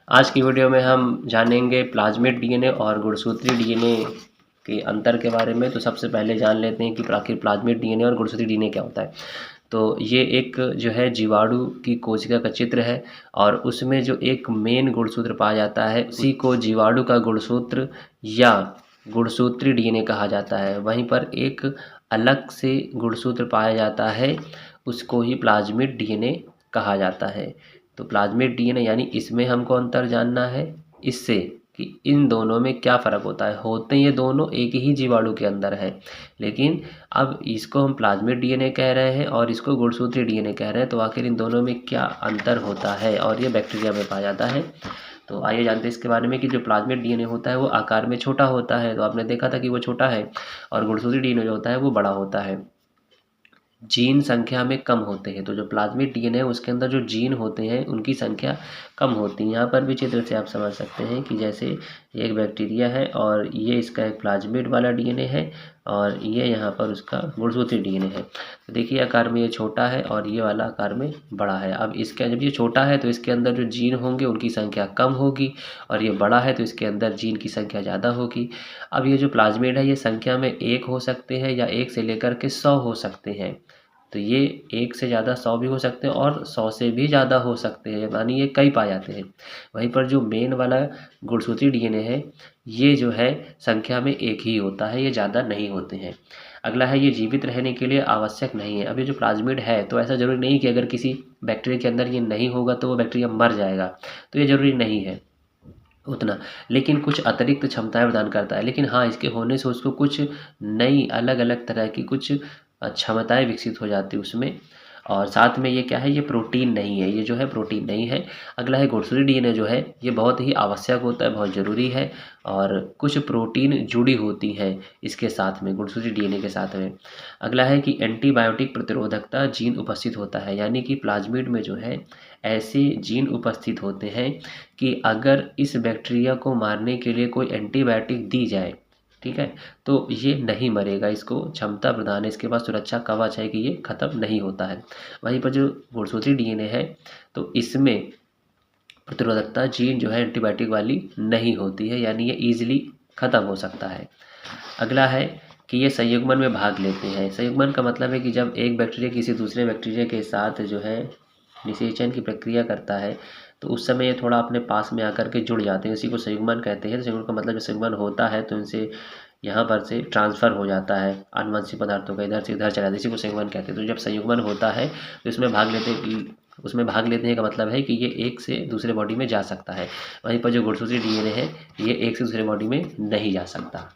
आज की वीडियो में हम जानेंगे प्लाज्मिड डीएनए और गुणसूत्री डीएनए के अंतर के बारे में। तो सबसे पहले जान लेते हैं कि आखिर प्लाज्मिड डीएनए और गुणसूत्री डीएनए क्या होता है। तो ये एक जो है जीवाणु की कोशिका का चित्र है और उसमें जो एक मेन गुणसूत्र पाया जाता है उसी को जीवाणु का गुणसूत्र या गुणसूत्री डीएनए कहा जाता है। वहीं पर एक अलग से गुणसूत्र पाया जाता है उसको ही प्लाज्मिड डीएनए कहा जाता है। तो प्लाज्मिड डीएनए यानी इसमें हमको अंतर जानना है इससे कि इन दोनों में क्या फ़र्क होता है। होते ये दोनों एक ही जीवाणु के अंदर है, लेकिन अब इसको हम प्लाज्मिड डीएनए कह रहे हैं और इसको गुणसूत्री डीएनए कह रहे हैं। तो आखिर इन दोनों में क्या अंतर होता है और ये बैक्टीरिया में पाया जाता है। तो आइए जानते हैं इसके बारे में कि जो प्लाज्मिड डीएनए होता है वो आकार में छोटा होता है। तो आपने देखा था कि वो छोटा है और गुणसूत्री डीएनए जो होता है वो बड़ा होता है, जीन संख्या में कम होते हैं। तो जो प्लाज्मिड डीएनए है उसके अंदर जो जीन होते हैं उनकी संख्या कम होती है। यहाँ पर भी चित्र से आप समझ सकते हैं कि जैसे एक बैक्टीरिया है और ये इसका एक प्लाज्मिड वाला डीएनए है और ये यहाँ पर उसका गुणसूत्री डीएनए है। तो देखिए आकार में ये छोटा है और ये वाला आकार में बड़ा है। अब इसका जब ये छोटा है तो इसके अंदर जो जीन होंगे उनकी संख्या कम होगी और ये बड़ा है तो इसके अंदर जीन की संख्या ज़्यादा होगी। अब ये जो प्लाज्मिड है ये संख्या में 1 हो सकते हैं या 1 से लेकर के 100 हो सकते हैं। तो ये 1 से ज़्यादा 100 भी हो सकते हैं और 100 से भी ज़्यादा हो सकते हैं, यानी ये कई पाए जाते हैं। वहीं पर जो मेन वाला गुणसूत्री डीएनए है ये जो है संख्या में 1 ही होता है, ये ज़्यादा नहीं होते हैं। अगला है ये जीवित रहने के लिए आवश्यक नहीं है। अब ये जो प्लाज्मिड है तो ऐसा ज़रूरी नहीं कि अगर किसी बैक्टीरिया के अंदर ये नहीं होगा तो वो बैक्टीरिया मर जाएगा, तो ये ज़रूरी नहीं है उतना, लेकिन कुछ अतिरिक्त क्षमताएं प्रदान करता है। लेकिन हाँ, इसके होने से उसको कुछ नई अलग अलग तरह की कुछ क्षमताएं विकसित हो जाती है उसमें। और साथ में ये क्या है, ये प्रोटीन नहीं है, ये जो है प्रोटीन नहीं है। अगला है गुणसूत्री डीएनए जो है ये बहुत ही आवश्यक होता है, बहुत ज़रूरी है और कुछ प्रोटीन जुड़ी होती हैं इसके साथ में, गुणसूत्री डीएनए के साथ में। अगला है कि एंटीबायोटिक प्रतिरोधकता जीन उपस्थित होता है, यानी कि प्लाज्मिड में जो है ऐसे जीन उपस्थित होते हैं कि अगर इस बैक्टीरिया को मारने के लिए कोई एंटीबायोटिक दी जाए, ठीक है, तो ये नहीं मरेगा, इसको क्षमता प्रदान है, इसके पास सुरक्षा कवच है कि ये ख़त्म नहीं होता है। वहीं पर जो गुणसूत्री डीएनए है तो इसमें प्रतिरोधकता जीन जो है एंटीबायोटिक वाली नहीं होती है, यानी ये ईजिली ख़त्म हो सकता है। अगला है कि ये संयुग्मन में भाग लेते हैं। संयुग्मन का मतलब है कि जब एक बैक्टीरिया किसी दूसरे बैक्टीरिया के साथ जो है निषेचन की प्रक्रिया करता है तो उस समय ये थोड़ा अपने पास में आकर के जुड़ जाते हैं, इसी को संयुग्मन कहते हैं। तो संयुग्मन का मतलब जब संयुग्मन होता है तो इनसे यहाँ पर से ट्रांसफ़र हो जाता है आनुवंशिक पदार्थों का, इधर से इधर चला जाता है, इसी को संयुग्मन कहते हैं। तो जब संयुग्मन होता है तो उसमें भाग लेते हैं का मतलब है कि ये एक से दूसरे बॉडी में जा सकता है। वहीं पर जो गुणसूत्री डीएनए है ये एक से दूसरे बॉडी में नहीं जा सकता।